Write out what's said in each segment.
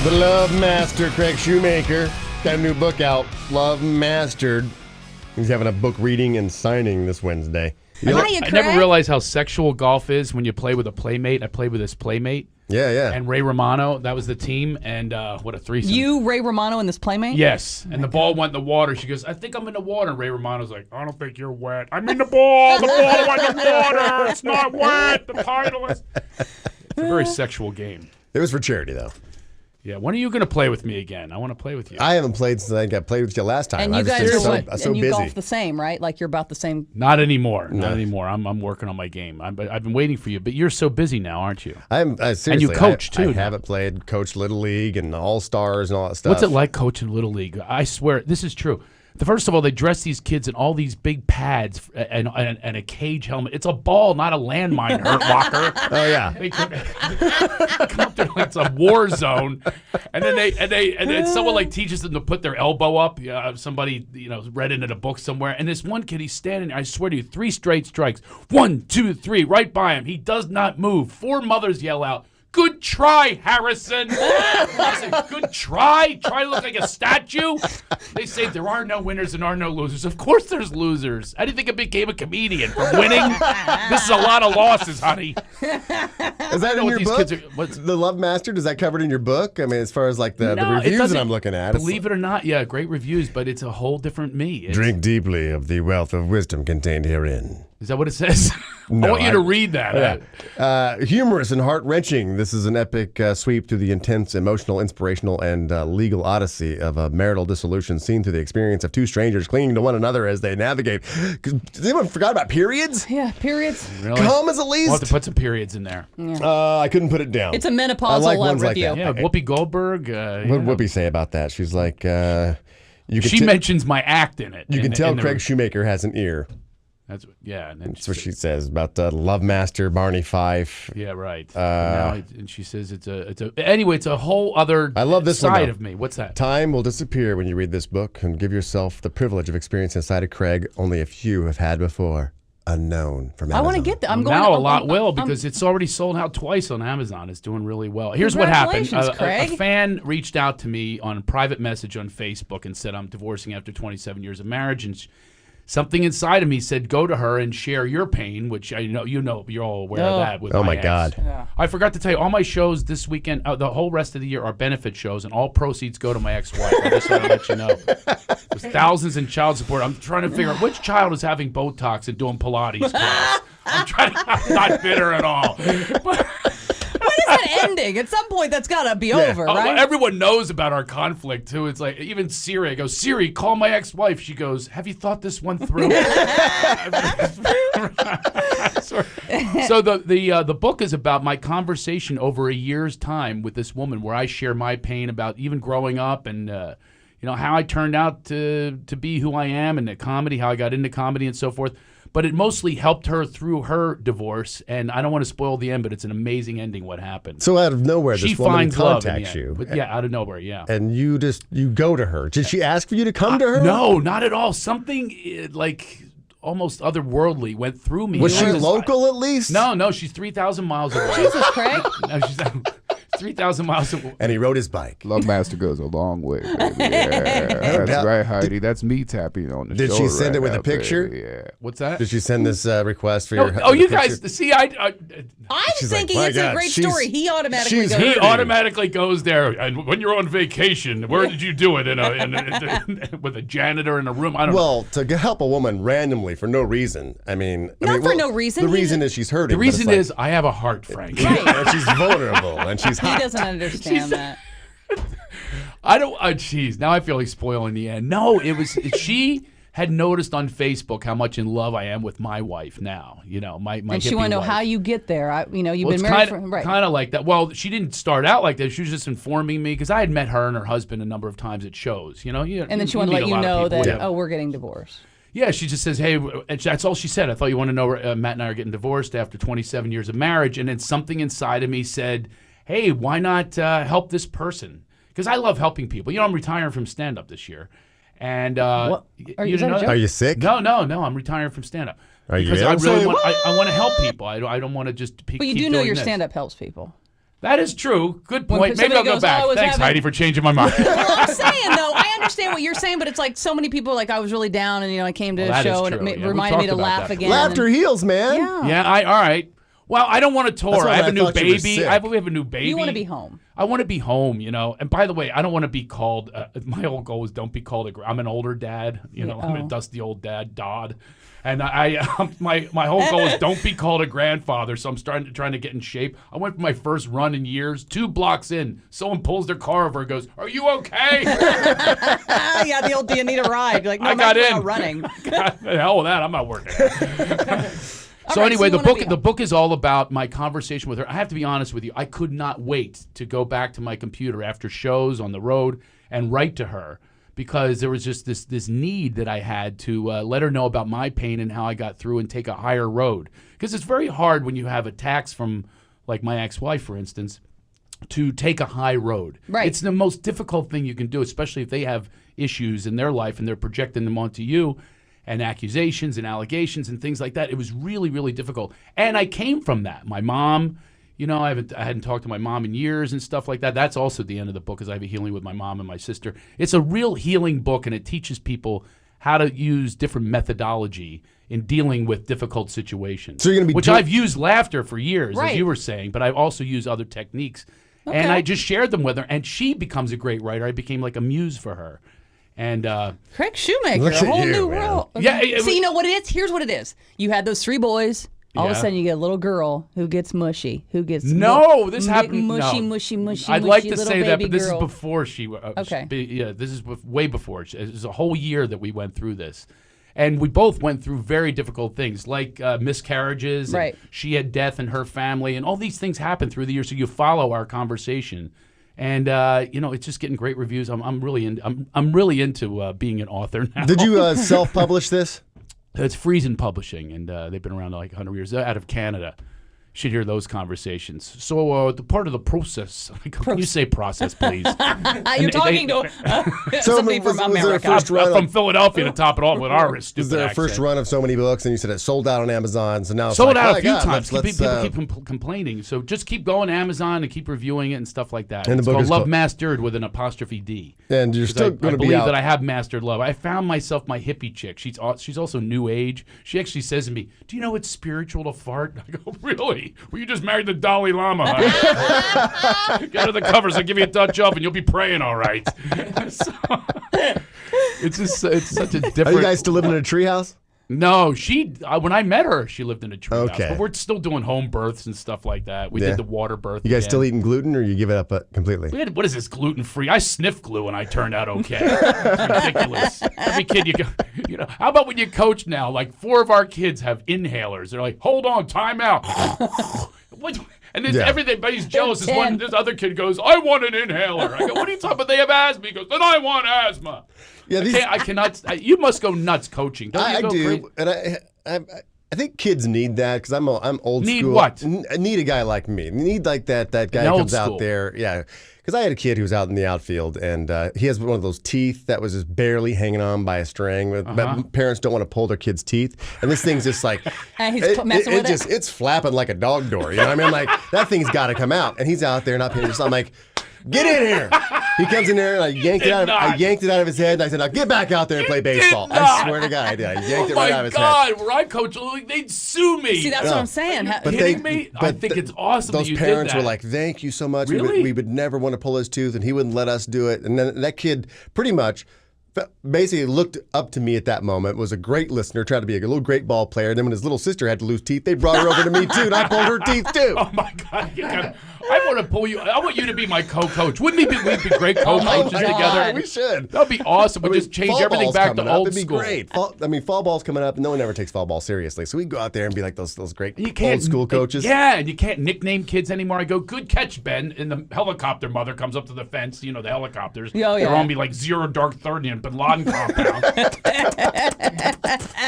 The Love Master, Craig Shoemaker, got a new book out, Love Mastered. He's having a book reading and signing this Wednesday. I never realized how sexual golf is when you play with a playmate. I played with this playmate. Yeah. And Ray Romano, that was the team, and what a threesome. You, Ray Romano, and this playmate? Yes, and the ball went in the water. She goes, I think I'm in the water. And Ray Romano's like, I don't think you're wet. I'm in the ball. The ball went in the water. It's not wet. The title is... It's a very sexual game. It was for charity, though. Yeah, when are you going to play with me again? I want to play with you. I haven't played since I played with you last time. And you guys are so you busy. golf the same, right? Like you're about the same. Not anymore. No. Not anymore. I'm working on my game. I've been waiting for you, but you're so busy now, aren't you? Seriously. And you coach too. I haven't played, coached Little League and All Stars and all that stuff. What's it like coaching Little League? I swear, this is true. First of all, they dress these kids in all these big pads and a cage helmet. It's a ball, not a landmine, Hurt Locker. Oh yeah, They come through, it's a war zone, and then someone like teaches them to put their elbow up. Somebody read it in a book somewhere, and this one kid, he's standing. I swear to you, 3 straight strikes, 1, 2, 3, right by him. He does not move. 4 mothers yell out, "Good try, Harrison." I said, "Good try? Try to look like a statue?" They say there are no winners and are no losers. Of course there's losers. How do you think I became a comedian? From winning? This is a lot of losses, honey. Is that in your book? The Love Mastered, is that covered in your book? I mean, as far as like the reviews that I'm looking at. Believe it or not, yeah, great reviews, but it's a whole different me. Drink deeply of the wealth of wisdom contained herein. Is that what it says? No, I want you to read that. Yeah. Humorous and heart-wrenching. This is an epic sweep through the intense, emotional, inspirational, and legal odyssey of a marital dissolution seen through the experience of 2 strangers clinging to one another as they navigate. Has anyone forgot about periods? Yeah, periods. Really? Commas at least? We'll have to put some periods in there. Yeah. I couldn't put it down. It's a menopausal review. Like yeah, Whoopi Goldberg. What did Whoopi say about that? She's like... she mentions my act in it. You can tell Craig Shoemaker has an ear. That's what she says about Love Master, Barney Fife. Yeah, right. And she says it's a whole other I love this side one, of me. What's that? Time will disappear when you read this book and give yourself the privilege of experiencing a side of Craig only a few have had before. Unknown from Amazon. I want to get that. Now a lot will because it's already sold out twice on Amazon. It's doing really well. Here's what happened. A fan reached out to me on a private message on Facebook and said, I'm divorcing after 27 years of marriage, and something inside of me said, go to her and share your pain, which you're all aware of that. With my God. Yeah. I forgot to tell you, all my shows this weekend, the whole rest of the year are benefit shows, and all proceeds go to my ex-wife. I just want to let you know. There's thousands in child support. I'm trying to figure out which child is having Botox and doing Pilates class. I'm not bitter at all. But, when is that ending? At some point, that's got to be over, right? Well, everyone knows about our conflict, too. It's like, even Siri, I go, Siri, call my ex-wife. She goes, have you thought this one through? So the book is about my conversation over a year's time with this woman where I share my pain about even growing up and how I turned out to be who I am and the comedy, how I got into comedy and so forth. But it mostly helped her through her divorce, and I don't want to spoil the end, but it's an amazing ending what happened. So out of nowhere, this woman contacts you. But yeah, out of nowhere, yeah. And you go to her. Did she ask for you to come to her? No, not at all. Something like almost otherworldly went through me. Was she local at least? No, she's 3,000 miles away. Jesus, Craig. No, she's 3,000 miles away. And he rode his bike. Love Master goes a long way, baby. Yeah, that's right, Heidi. That's me tapping on the shoulder. Did she send it with a picture? Baby. Yeah. What's that? Did she send this request for your? Oh, you guys see, I'm thinking it's a great story. He automatically goes. He automatically goes there. And when you're on vacation, where did you do it? With a janitor in a room? I don't know. Well, to help a woman randomly for no reason. I mean, for no reason. The reason is she's hurting. The reason is I have a heart, Frank. Right. And she's vulnerable and she's hot. He doesn't understand that. I don't. Jeez, now I feel like spoiling the end. No, it was she had noticed on Facebook how much in love I am with my wife now. My and she want to know wife. how you get there. You've been kind married for right. Kind of like that. Well, she didn't start out like that. She was just informing me because I had met her and her husband a number of times at shows. And then she wanted to let you know that we're getting divorced. Yeah, she just says, hey, and that's all she said. I thought you want to know Matt and I are getting divorced after 27 years of marriage. And then something inside of me said, hey, why not help this person? Because I love helping people. I'm retiring from stand-up this year. And what? Are you sick? No, I'm retiring from stand-up. Are you? Because I really want to help people. I don't want to just keep But you do know your stand-up helps people. That is true. Good point. Maybe somebody I'll go goes, back. "Oh, I was Thanks, having-" Heidi, for changing my mind. Well, I'm saying though, I understand what you're saying, but it's like so many people. Like I was really down, and I came to a that show, is and true. it Yeah, we reminded me talked to about laugh that. again. Laughter heals, man. Yeah. All right. Well, I don't want to tour. That's why I have I a new thought you were baby. sick. We have a new baby. You want to be home. I want to be home, And by the way, I don't want to be called. My whole goal is don't be called I'm an older dad. I'm a dusty old dad, Dodd. And my whole goal is don't be called a grandfather. So I'm trying to get in shape. I went for my first run in years. 2 blocks in, someone pulls their car over and goes, "Are you okay?" Yeah, the old "Do you need a ride?" You're like, no, I got in. running. God, the hell with that. I'm not working. So right, anyway, so the book is all about my conversation with her. I have to be honest with you. I could not wait to go back to my computer after shows on the road and write to her, because there was just this need that I had to let her know about my pain and how I got through and take a higher road. Because it's very hard when you have attacks from, like my ex-wife, for instance, to take a high road. Right. It's the most difficult thing you can do, especially if they have issues in their life and they're projecting them onto you, and accusations and allegations and things like that. It was really, really difficult. And I came from that. My mom, I hadn't talked to my mom in years and stuff like that. That's also the end of the book, is I have a healing with my mom and my sister. It's a real healing book, and it teaches people how to use different methodology in dealing with difficult situations. So you're gonna be which I've used laughter for years, Right. as you were saying, but I've also used other techniques. Okay. And I just shared them with her, and she becomes a great writer. I became like a muse for her. And Craig Shoemaker, Look a at whole you, new man. world. Yeah, See, you know what it is? Here's what it is. You had those 3 boys. All of a Yeah. sudden, you get a little girl who gets mushy, who gets this big, happened. mushy, no. mushy, mushy. I'd like mushy to little say that, baby but this girl. is before she. Okay. This is way before. It was a whole year that we went through this, and we both went through very difficult things, like miscarriages. And Right. she had death in her family, and all these things happen through the years. So you follow our conversation, and it's just getting great reviews. I'm really into being an author now. Did you self-publish this? It's Friesen Publishing, and they've been around like 100 years. They're out of Canada. Should hear those conversations. So the part of the process. Can you say process, please? You're talking to somebody from was there a America. first run From of, Philadelphia to top it off with our was stupid there a accent. first run of so many books, and you said it sold out on Amazon, so now it's Sold like, out oh a few my God, times. let's, People keep complaining. So just keep going to Amazon and keep reviewing it and stuff like that. And the It's book called is Love called- Mastered with an apostrophe D. and you're 'Cause still I going to be believe out. that I have mastered love. I found myself my hippie chick. She's also new age. She actually says to me, "Do you know it's spiritual to fart?" I go, "Really? Well, you just married the Dalai Lama, huh?" Get under the covers. I'll give you a Dutch oven. You'll be praying all right. So, it's such a different. Are you guys still living in a treehouse? No, when I met her, she lived in a treehouse. Okay. But we're still doing home births and stuff like that. We Yeah. did the water birth. You guys again. still eating gluten, or you give it up completely? What is this, gluten-free? I sniffed glue and I turned out okay. It's ridiculous. Every kid how about when you coach now? Like 4 of our kids have inhalers. They're like, hold on, time out. What? And then Yeah. everybody's jealous is when this other kid goes, I want an inhaler. I go, what are you talking about? They have asthma. He goes, then I want asthma. Yeah, I cannot. You must go nuts coaching. Don't you I go do, crazy? and I think kids need that, because I'm old Need school. what? Need a guy like me. Need like that guy An who old comes school. out there. Yeah, because I had a kid who was out in the outfield, and he has one of those teeth that was just barely hanging on by a string. But parents don't want to pull their kids' teeth, and this thing's just like And he's messing with it? it's flapping like a dog door. You know what I mean? Like, that thing's got to come out, and he's out there not paying attention. I'm like, get in here. He comes in there, and I yanked it out of his head, and I said, now get back out there and play baseball. I swear to God, I did. I yanked it right out of his head. Oh my God, where I coach, they'd sue me. See, that's what I'm saying. Kidding me? I think it's awesome that Those you did parents that. were like, thank you so much. Really? We would never want to pull his tooth, and he wouldn't let us do it. And then that kid pretty much basically looked up to me at that moment, was a great listener, tried to be a little great ball player. And then when his little sister had to lose teeth, they brought her over to me too, and I pulled her teeth too. Oh my God! I want to pull you. I want you to be my co-coach. Wouldn't we'd be great co-coaches together? We should. That'd be awesome. We just change fall everything ball's back to coming up. old It'd be school. great. Fall ball's coming up. No one ever takes fall ball seriously, so we can go out there and be like those great You can't old school coaches. Yeah, and you can't nickname kids anymore. I go, good catch, Ben. And the helicopter mother comes up to the fence. You know the helicopters. Oh, yeah. They're on me like Zero Dark 30 and Bin Laden compound.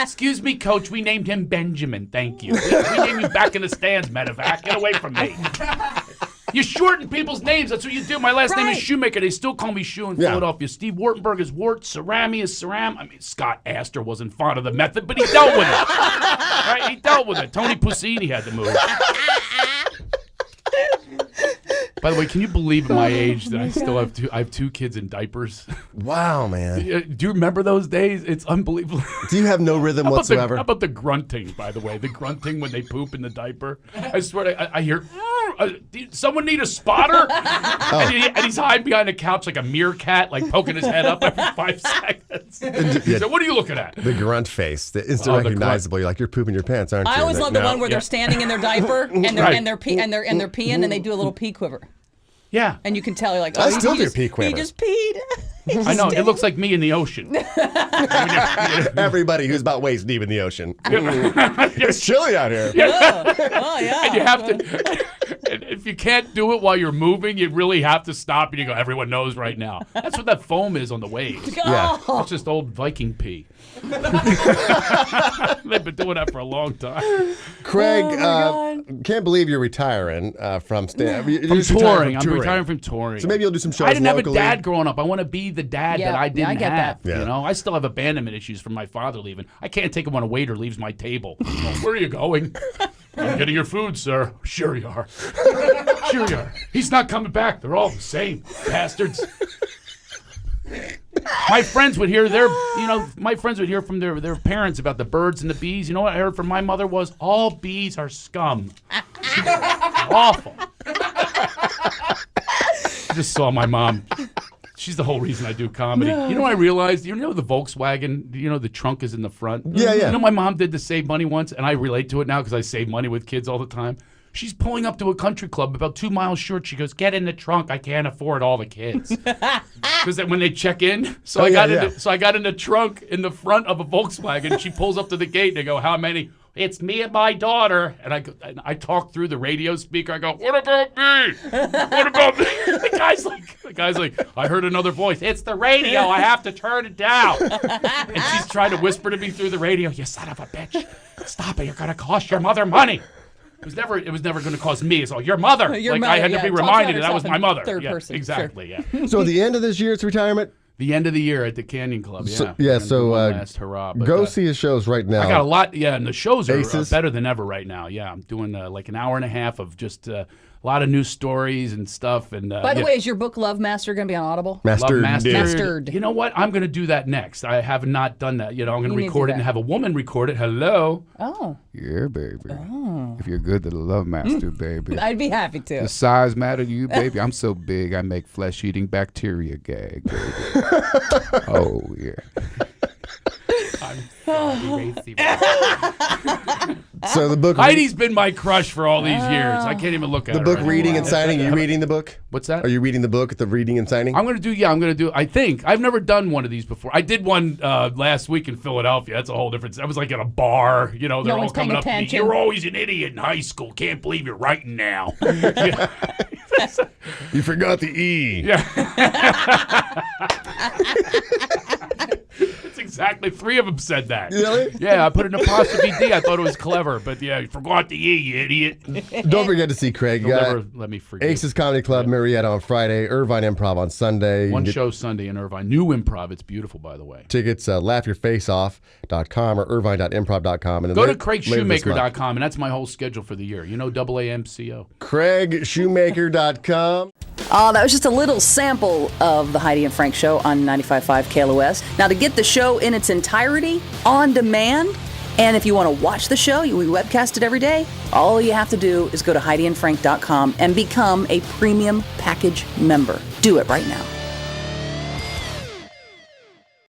Excuse me, Coach. We named him Benjamin. Thank you. We named you back in the stands, Medevac. Get away from me. You shorten people's names. That's what you do. My last name is Right. Shoemaker. They still call me Shoe in Yeah. Philadelphia. Steve Wartenberg is Wart. Sarami is Saram. I mean, Scott Astor wasn't fond of the method, but he dealt with it. Right? He dealt with it. Tony Pusini had to move. By the way, can you believe at my age that I still have two kids in diapers? Wow, man. Do you remember those days? It's unbelievable. Do you have no rhythm whatsoever? How about the grunting, by the way? The grunting when they poop in the diaper. I swear, I hear, someone need a spotter? And he's hiding behind a couch like a meerkat, like poking his head up every 5 seconds. So what are you looking at? The grunt face, the instant recognizable. You're like, you're pooping your pants, aren't you? I always love the one where they're standing in their diaper and they're Right. and they're peeing and they do a little pee quiver. Yeah. And you can tell, you're like, I still do pee quiver. He just peed. I know. It looks like me in the ocean. Everybody who's about waist deep in the ocean. It's chilly out here. Oh, yeah. And you have to, and if you can't do it while you're moving, you really have to stop and you go, everyone knows right now. That's what that foam is on the waves. Yeah. It's just old Viking pee. They've been doing that for a long time. Craig, can't believe you're retiring from stand. From touring. I'm retiring from touring. So maybe you'll do some shows I didn't locally. have a dad growing up. I want to be the dad Yeah, that I yeah, didn't I get have. that. Yeah. You know, I still have abandonment issues from my father leaving. I can't take him when a waiter leaves my table. Where are you going? I'm getting your food, sir. Sure you are. Sure you are. He's not coming back. They're all the same, bastards. My friends would hear from their parents about the birds and the bees. You know what I heard from my mother was, all bees are scum. Awful. I just saw my mom. She's the whole reason I do comedy. You know what I realized? You know the Volkswagen, you know the trunk is in the front? Yeah. You know my mom did to save money once, and I relate to it now because I save money with kids all the time. She's pulling up to a country club about 2 miles short. She goes, get in the trunk. I can't afford all the kids. Because when they check in, so I got in the trunk in the front of a Volkswagen. She pulls up to the gate and they go, how many? It's me and my daughter. And I talk through the radio speaker. I go, what about me? What about me? The guy's like, I heard another voice. It's the radio. I have to turn it down. And she's trying to whisper to me through the radio, you son of a bitch. Stop it. You're going to cost your mother money. It was never going to cost me. It's all your mother. I had to be reminded that was my mother. Third person. Exactly. Sure. Yeah. So at the end of this year, it's retirement? The end of the year at the Canyon Club. Yeah. Last hurrah. Go see his shows right now. I got a lot. Yeah, and the shows are Aces. better than ever right now. Yeah, I'm doing like an hour and a half of just a lot of new stories and stuff. And By the way, is your book Love Master going to be on Audible? Mastered. Mastered. You know what? I'm going to do that next. I have not done that. You know, I'm going to need to record do it and that. have a woman record it. Hello. Oh, Yeah, baby. If you're good to the Love Master, baby. I'd be happy to. The size matter to you, baby? I'm so big, I make flesh-eating bacteria gag, baby. Oh, yeah. So the book. Heidi's been my crush for all these years. I can't even look at The her book anymore. reading and signing. Are you reading the book? What's that? Are you reading the book at the reading and signing? I'm going to do, I think. I've never done one of these before. I did one last week in Philadelphia. That's a whole different, I was like at a bar, you know, they're No all one's paying coming up to me. attention. You're always an idiot in high school. Can't believe you're writing now. You forgot the E. Yeah. It's exactly 3 of them said that. Really? Yeah, I put an apostrophe D. I thought it was clever, but yeah, you forgot the E, you idiot. Don't forget to see Craig. You'll never let me forget. Aces Comedy Club, Marietta on Friday, Irvine Improv on Sunday. One You can show Sunday in Irvine. New Improv. It's beautiful, by the way. get tickets, laughyourfaceoff.com or irvine.improv.com. And Go to later this month, CraigShoemaker.com, and that's my whole schedule for the year. You know, AAMCO. CraigShoemaker.com. That was just a little sample of the Heidi and Frank show on 95.5 KLOS. Now, to get the show in its entirety, on demand, and if you want to watch the show, we webcast it every day, all you have to do is go to HeidiandFrank.com and become a premium package member. Do it right now.